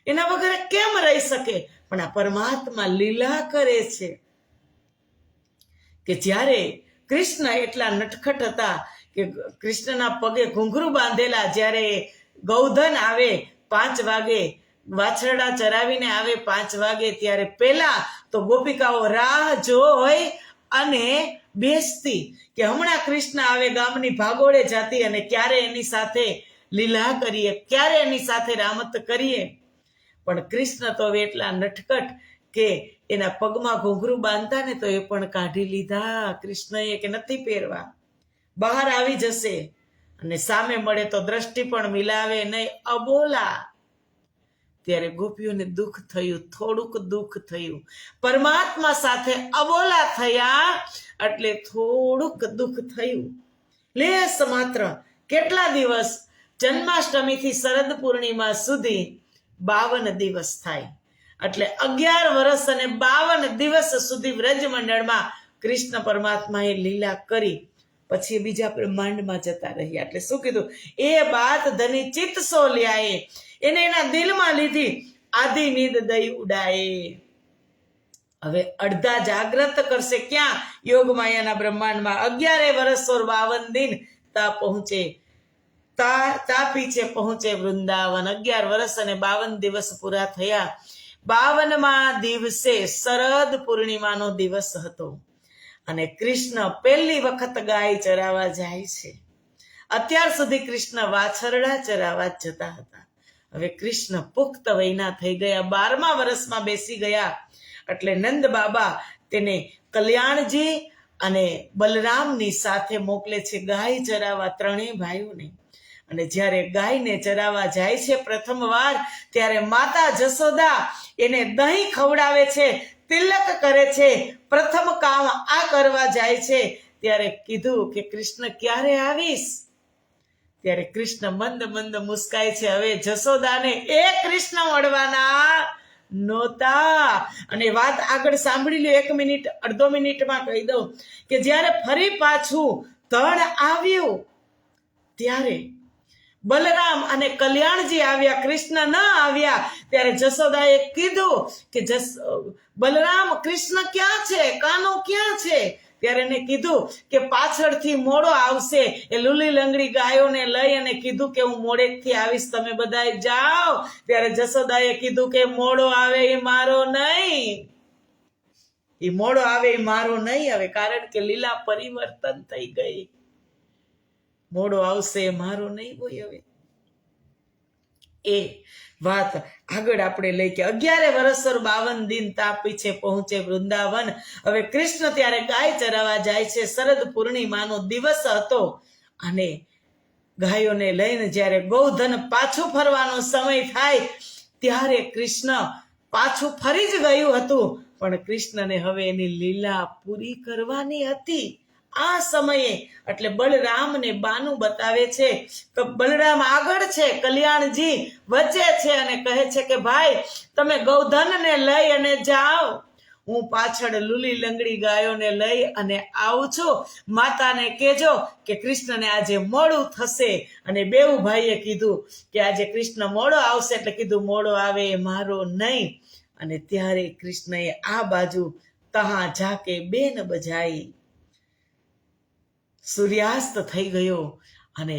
એના વગર કેમ રહી શકે? પણ આ પરમાત્મા લીલા કરે છે કે જ્યારે કૃષ્ણ એટલા નટખટ હતા કે કૃષ્ણના પગે ઘૂંઘરું બાંધેલા, જ્યારે ગૌધન આવે 5 વાગે, વાછરડા ચરાવીને આવે 5 વાગે, ત્યારે પેલા તો ગોપિકાઓ રાહ જોઈ અને બેસતી કે હમણાં કૃષ્ણ આવે, ગામની ભાગોળે જાતી અને ક્યારે એની સાથે લીલા કરીએ, ક્યારે એની સાથે રામત કરીએ. પણ કૃષ્ણ તો હવે એટલા નટખટ કે એના પગમાં ઘૂંઘરું બાંધતા ને તો એ પણ કાઢી લીધા કૃષ્ણએ કે નથી પહેરવા, બહાર આવી જશે અને સામે મળે તો દ્રષ્ટિ પણ મિલાવે નહીં, અબોલા. ત્યારે ગોપીઓને દુઃખ થયું, થોડુંક દુઃખ થયું. પરમાત્મા સાથે અબોલા થયા એટલે થોડુંક દુઃખ થયું, લેસ માત્ર. કેટલા દિવસ? જન્માષ્ટમીથી શરદ પૂર્ણિમા સુધી 52 દિવસ થાય, એટલે 11 વર્ષ અને 52 દિવસ સુધી વ્રજ મંડળમાં કૃષ્ણ પરમાત્માએ લીલા કરી. પછી બીજા બ્રહ્માંડમાં જતા રહ્યા. એટલે શું કીધું? એ બાત ધની ચિત્ત સો લ્યાએ, એને એના દિલમાં લીધી, આધી નીંદ દઈ ઉડાએ. હવે અડધા જાગ્રત કરશે ક્યાં? યોગ માયાના બ્રહ્માંડમાં. 11 વર્ષ और 52 दिन તા પહોંચે, તા પીછે પહોંચે વૃંદાવન. 11 વર્ષ અને 52 દિવસ પૂરા થયા. 52મા દિવસે શરદ પૂર્ણિમાનો દિવસ હતો અને કૃષ્ણ પહેલી વખત ગાય ચરાવવા જાય છે. અત્યાર સુધી કૃષ્ણ વાછરડા ચરાવવા જતા હતા. હવે કૃષ્ણ પુખ્ત વયના થઈ ગયા, 12મા વર્ષમાં બેસી ગયા. એટલે નંદ બાબા તેને કલ્યાણજી અને બલરામની સાથે મોકલે છે ગાય ચરાવવા, ત્રણેય ભાઈઓને. અને જ્યારે ગાયને ચરાવવા જાય છે પ્રથમ વાર, ત્યારે માતા જશોદા એને દહીં ખવડાવે છે, તિલક કરે છે, પ્રથમ કામ આ કરવા જાય છે. ત્યારે કીધું કે કૃષ્ણ ક્યારે આવીશ? ત્યારે કૃષ્ણ મંદ મંદ મુસ્કાય છે. હવે જશોદાને એ કૃષ્ણ મળવાના નહોતા. અને વાત આગળ સાંભળી લો, 1 મિનિટ અડધો મિનિટમાં કહી દઉં કે જ્યારે ફરી પાછું ધણ આવ્યું ત્યારે બલરામ અને કલ્યાણજી આવ્યા, કૃષ્ણ ન આવ્યા. ત્યારે જશોદાએ કીધું કે બલરામ કૃષ્ણ ક્યાં છે, કાનો ક્યાં છે? ત્યારે એને કીધું કે પાછળથી મોડો આવશે. એ લૂલી લંગડી ગાયોને લઈ અને કીધું કે હું મોડેકથી આવીશ, તમે બધાય જાઓ. ત્યારે જશોદાએ કીધું કે મોડો આવે એ મારો નહીં, એ મોડો આવે એ મારો નહીં હવે, કારણ કે લીલા પરિવર્તન થઈ ગઈ. મોડો આવશે એ મારો નહીં હોય. હવે એ વાત આગળ આપણે લઈ કે 11 વર્ષ और 52 दिन તા પીછે પહોંચે વૃંદાવન. હવે કૃષ્ણ ત્યારે ગાય ચરાવવા જાય છે. શરદ પૂર્ણિમાનો દિવસ હતો અને ગાયોને લઈને જ્યારે ગૌધન પાછું ફરવાનો સમય થાય ત્યારે કૃષ્ણ પાછું ફરી જ ગયું હતું, પણ કૃષ્ણને હવે એની લીલા પૂરી કરવાની હતી આ સમયે. એટલે બલરામને બાનું બતાવે છે કે બલરામ આગળ છે, કલ્યાણજી વચ્ચે છે અને કહે છે કે ભાઈ તમે ગૌધનને લઈ અને જાઓ, હું પાછળ લૂલી લંગડી ગાયોને લઈ અને આવું છું. માતાને કહેજો કે કૃષ્ણને આજે મોડું થશે. અને બેઉ ભાઈએ કીધું કે આજે કૃષ્ણ મોડો આવશે, એટલે કીધું મોડો આવે એ મારો નહીં. અને ત્યારે કૃષ્ણએ આ બાજુ તહા જાકે બેન બજાઈ. સૂર્યાસ્ત થઈ ગયો અને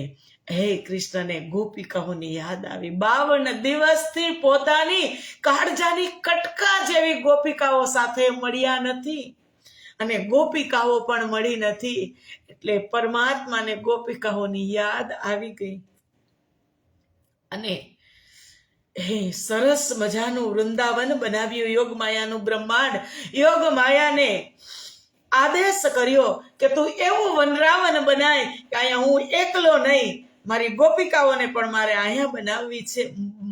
હે કૃષ્ણને ગોપિકાઓની યાદ આવી. 52 દિવસથી પોતાની કાળજાની કટકા જેવી ગોપિકાઓ સાથે મળ્યા નથી અને ગોપિકાઓ પણ મળી નથી. એટલે પરમાત્માને ગોપિકાઓની યાદ આવી ગઈ અને હે સરસ મજાનું વૃંદાવન બનાવ્યું. યોગ માયાનું બ્રહ્માંડ. યોગ માયાને આદેશ કર્યો કે તું એવું વનરાવન બનાય કે અહીંયા હું એકલો નહીં, મારી ગોપિકાઓને પણ મારે અહીંયા બનાવવી છે,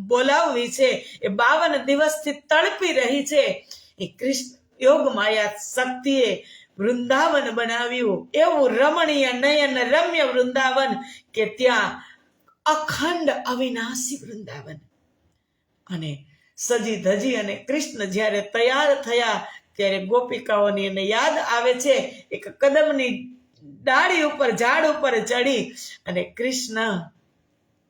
બોલાવવી છે. એ 52 દિવસથી તડપી રહી છે. એ કૃષ્ણ યોગ માયા શક્તિએ વૃંદાવન બનાવ્યું, એવું રમણીય નયન રમ્ય વૃંદાવન કે ત્યાં અખંડ અવિનાશી વૃંદાવન. અને સજી ધજી અને કૃષ્ણ જ્યારે તૈયાર થયા ત્યારે ગોપિકાઓની એને યાદ આવે છે. એક કદમની ડાળી ઉપર, ઝાડ ઉપર ચડી અને કૃષ્ણ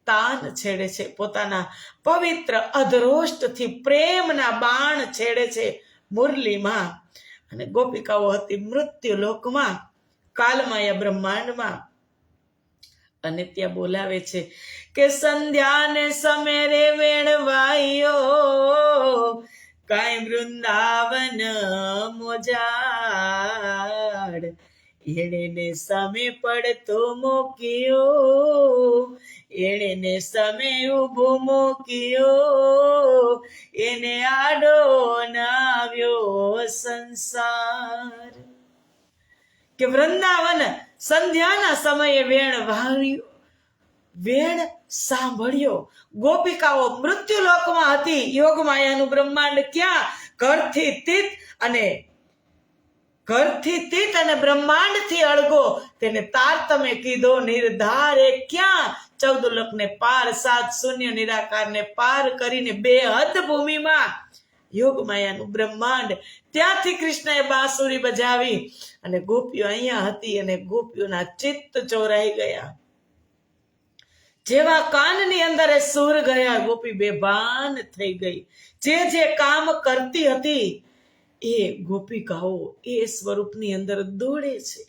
તાન છેડે છે, પોતાના પવિત્ર અધરોષ્ઠથી પ્રેમના બાણ છેડે છે મુરલીમાં. અને ગોપિકાઓ હતી મૃત્યુ લોકમાં, કાલમાયા બ્રહ્માંડમાં. અને ત્યાં બોલાવે છે કે સંધ્યાને સમેરે વેણવાયો, કાંઈ વૃંદાવન મોજાડ. એણે સામે પડતો મૂક્યો, એણે સામે ઊભો મૂક્યો, એને આડો નાવ્યો સંસાર. કે વૃંદાવન સંધ્યાના સમયે વેણ વાળ્યો, વેણ સાંભળ્યો. ગોપિકાઓ મૃત્યુલોકમાં હતી. યોગ માયાનું બ્રહ્માંડ ક્યાં? ઘરથી તીત અને બ્રહ્માંડથી અળગો, તેને તારતમે કીધો નિર્ધારે ક્યાં? 14 લોકને પાર, 7 શૂન્ય નિરાકારને પાર કરીને બેહદ ભૂમિમાં યોગ માયાનું બ્રહ્માંડ. ત્યાંથી કૃષ્ણએ બાંસુરી બજાવી અને ગોપીઓ અહીંયા હતી અને ગોપીઓના ચિત્ત ચોરાઈ ગયા. જેવા કાનની અંદર એ સૂર ગયા, ગોપી બેભાન થઈ ગઈ. જે કામ કરતી હતી એ ગોપિકાઓ એ સ્વરૂપની અંદર દોડે છે.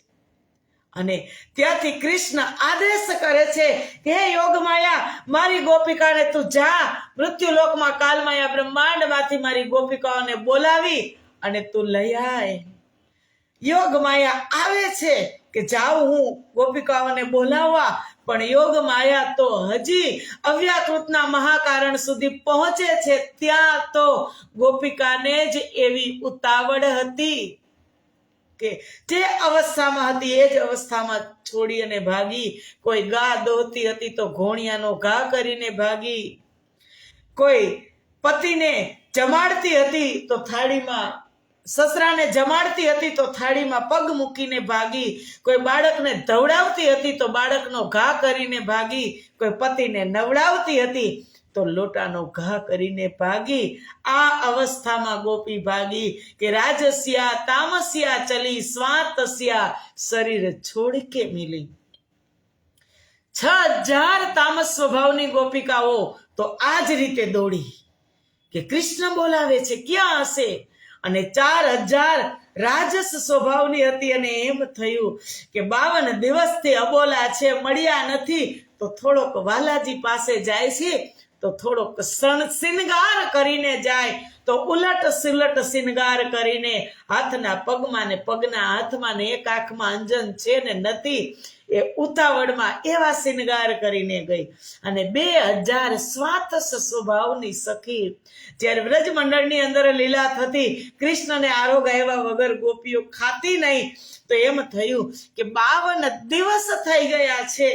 અને ત્યાંથી કૃષ્ણ આદેશ કરે છે કે હે યોગ માયા, મારી ગોપિકાને તું જા, મૃત્યુલોકમાં કાલમાયા બ્રહ્માંડમાંથી મારી ગોપિકાઓને બોલાવી અને તું લઈ આય. યોગ માયા આવે છે કે જાઉં હું ગોપિકાઓને બોલાવવા, પણ યોગ માયા તો હજી અવ્યાકૃતના મહાકારણ સુધી પહોંચે છે. ત્યાં તો ગોપિકાને જ એવી ઉતાવળ હતી કે જે અવસ્થામાં હતી એ જ અવસ્થામાં છોડી અને ભાગી. કોઈ ગા દોહતી હતી તો ઘોણિયાનો ઘા કરીને ભાગી, કોઈ પતિને જમાડતી હતી તો થાળીમાં, સસરાને જમાડતી હતી તો થાળીમાં પગ મૂકીને ભાગી, કોઈ બાળકને ધવડાવતી હતી તો બાળકનો ઘા કરીને ભાગી, કોઈ પતિને નવડાવતી હતી તો લોટાનો ઘા કરીને ભાગી. આ અવસ્થામાં ગોપી ભાગી કે રાજસ્યા તામસ્યા ચલી સ્વાતસ્યા શરીર છોડ કે મિલી. 6000 તામસ સ્વભાવની ગોપિકાઓ તો આ જ રીતે દોડી કે કૃષ્ણ બોલાવે છે, ક્યાં હશે? અને 4000 રાજસ સ્વભાવની હતી. અને એમ થયું કે 52 દિવસથી અબોલા છે, મળ્યા નથી, તો થોડોક વાલાજી પાસે જાય છે, તો થોડોક શિનગાર કરીને જાય, તો ઉલટ સુલટ શિનગાર કરીને હાથના પગમાં ને પગના હાથમાં ને એક આંખમાં અંજન છે ને નથી, એ ઉતાવળમાં એવા શિનગાર કરીને ગઈ. અને 2000 સ્વાતસ સ્વભાવની સખી જ્યારે વ્રજ મંડળની અંદર લીલા થતી, કૃષ્ણને આરોગ આવ્યા વગર ગોપીઓ ખાતી નહીં. તો એમ થયું કે 52 દિવસ થઈ ગયા છે,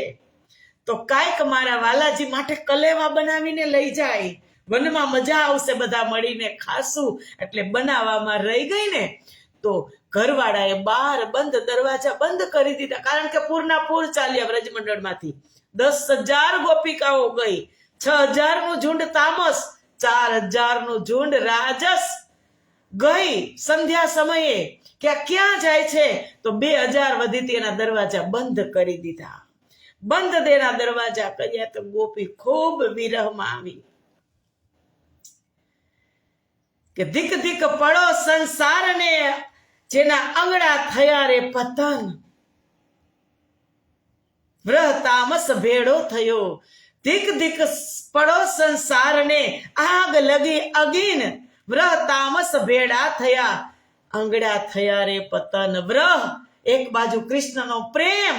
તો કાંઈક મારા વાલાજી માટે કલેવા બનાવીને લઈ જાય. વનમાં મજા આવશે, બધા મળીને ખાશું. એટલે બનાવવામાં રહી ગઈ ને તો ઘરવાળાએ બહાર બંધ દરવાજા બંધ કરી દીધા, કારણ કે પૂરના પૂર ચાલ્યા બ્રજમંડળમાંથી. 10,000 ગોપિકાઓ ગઈ, 6,000 નું ઝુંડ તામસ, 4,000 નું ઝુંડ રાજસ ગઈ સંધ્યા સમયે. કે ક્યાં જાય છે? તો 2,000 વધી એના દરવાજા બંધ કરી દીધા. બંધ દેના દરવાજા કર્યા તો ગોપી ખૂબ વિરહમાં આવી કે ધીક ધીક પડો સંસારને, જેના આંગળા થયા રે પતન. વ્રહ તામસ ભેડો થયો, ધીક ધીક પડો સંસારને, આગ લગી અગીન. વ્રહ તામસ ભેડા થયા, આંગળા થયા રે પતન. વ્રહ એક બાજુ કૃષ્ણનો પ્રેમ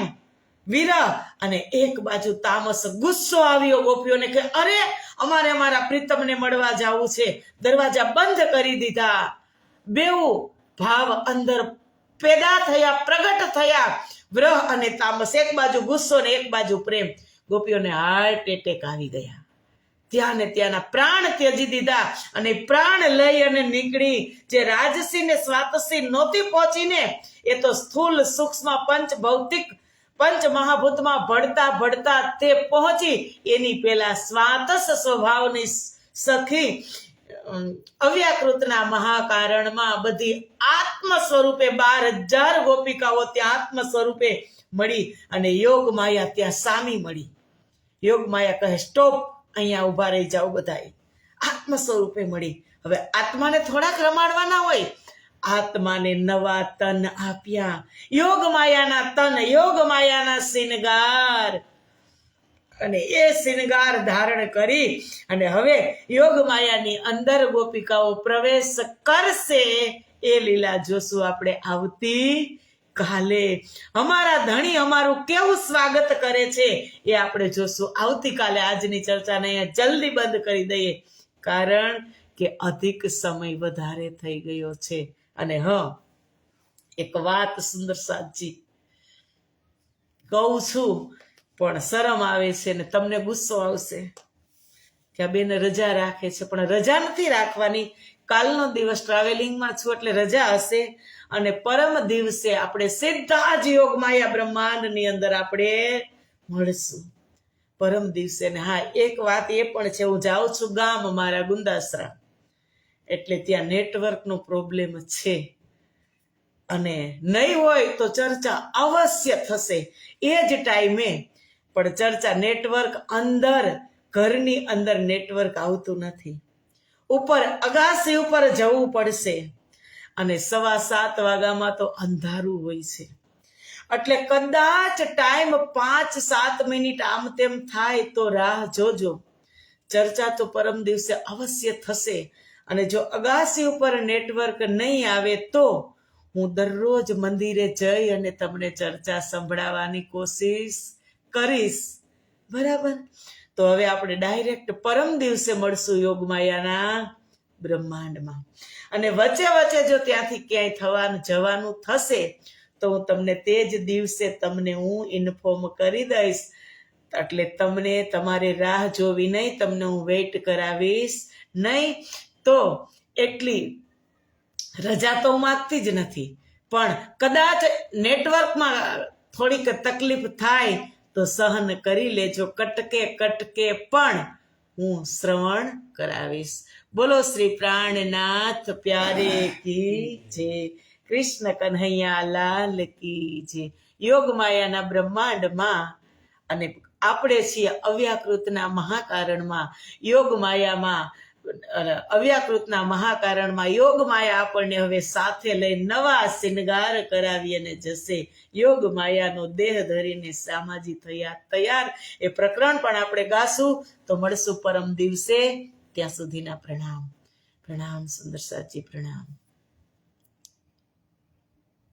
વિરહ, અને એક બાજુ તામસ ગુસ્સો આવ્યો ગોપીઓને કે અરે અમારે અમારા પ્રીતમને મળવા જવું છે. દરવાજા બંધ કરી દીધા. બેઉ ભાવ અંદર પેદા થયા, પ્રગટ થયા. વ્રહ અને તામસ, એક બાજુ ગુસ્સો ને એક બાજુ પ્રેમ. ગોપીઓને હાર્ટ એટેક આવી ગયા. ત્યાં ને ત્યાંના પ્રાણ ત્યજી દીધા અને પ્રાણ લઈ અને નીકળી. જે રાજસી ને સ્વાતસી નહોતી પહોંચીને, એ તો સ્થૂલ સૂક્ષ્મ પંચ ભૌતિક પંચ મહાભૂતમાં ભળતા ભળતા તે પહોંચી. એની પેલા સ્વાતસ સ્વભાવની સખી અવ્યાકૃતના મહાકારણમાં બધી આત્મ સ્વરૂપે 12,000 ગોપિકાઓ ત્યાં આત્મ સ્વરૂપે મળી અને યોગ માયા ત્યાં સામી મળી. યોગ માયા કહે સ્ટોપ, અહીંયા ઉભા રહી જાઓ બધાએ. આત્મ સ્વરૂપે મળી. હવે આત્માને થોડાક રમાડવાના હોય, આત્માને નવા તન આપ્યા. યોગ માયાના તન, યોગ માયાના શિનગાર, અને એ શિનગાર ધારણ કરી અને હવે યોગ માયાની અંદર ગોપિકાઓ પ્રવેશ કરશે. એ લીલા જોશું આપણે આવતી કાલે. અમારા ધણી અમારું કેવું સ્વાગત કરે છે એ આપણે જોશું આવતીકાલે. આજની ચર્ચાને અહીંયા જલ્દી બંધ કરી દઈએ, કારણ કે અધિક સમય વધારે થઈ ગયો છે. અને એક વાત સુંદર સાચી કહું છું, પણ શરમ આવે છે ને તમને ગુસ્સો આવશે કે આ બેન રજા રાખે છે, પણ રજા નથી રાખવાની. કાલનો દિવસ ટ્રાવેલિંગમાં છું એટલે રજા હશે, અને પરમ દિવસે આપણે સીધા જ યોગ માયા બ્રહ્માંડની અંદર આપણે મળશું પરમ દિવસે. ને હા, એક વાત એ પણ છે, હું જાઉં છું ગામ મારા ગુંદાસરા, એટલે ત્યાં નેટવર્કનો પ્રોબ્લેમ છે, અને નહીં હોય તો ચર્ચા અવશ્ય થશે એ જ ટાઈમે. પણ ચર્ચા નેટવર્ક અંદર, ઘરની અંદર નેટવર્ક આવતું નથી. ઉપર અગાસી ઉપર જવું પડશે, અને 7:15 વાગ્યામાં તો અંધારું હોય છે. એટલે કદાચ ટાઈમ 5-7 મિનિટ આમ તેમ થાય તો રાહ જોજો. ચર્ચા તો પરમ દિવસે અવશ્ય થશે, અને જો અગાસી ઉપર નેટવર્ક નહીં આવે તો હું દરરોજ મંદિરે જઈ અને તમને ચર્ચા સંભળાવવાની કોશિશ કરીશ. બરાબર? તો હવે આપણે ડાયરેક્ટ પરમ દિવસે મળશું યોગમાયાના બ્રહ્માંડમાં. અને વચ્ચે વચ્ચે જો ત્યાંથી ક્યાંય જવાનું થશે તો હું તમને તે જ દિવસે તમને હું ઇન્ફોર્મ કરી દઈશ. એટલે તમને તમારે રાહ જોવી નહીં, તમને હું વેઇટ કરાવીશ નહીં. તો એટલી રજા તો હું માંગતી જ નથી, પણ કદાચ નેટવર્કમાં થોડીક તકલીફ થાય તો સહન કરી લેજો. કટકે કટકે પણ હું શ્રવણ કરાવીશ. બોલો શ્રી પ્રાણનાથ પ્યારે કી જય, કૃષ્ણ કન્હૈયા લાલ કી જય. યોગ માયાના બ્રહ્માંડમાં, અને આપણે છીએ અવ્યાકૃતના મહાકારણમાં. યોગ માયામાં, અવ્યાકૃતના મહાકારણમાં યોગ માયા આપણને હવે સાથે લઈ નવા શિનગાર કરાવી અને જશે. યોગ માયાનો દેહ ધરીને સામાજી થયા તૈયાર. એ પ્રકરણ પણ આપણે ગાશું. તો મળશું પરમ દિવસે. ત્યાં સુધીના પ્રણામ. પ્રણામ સુંદર સાચી, પ્રણામ.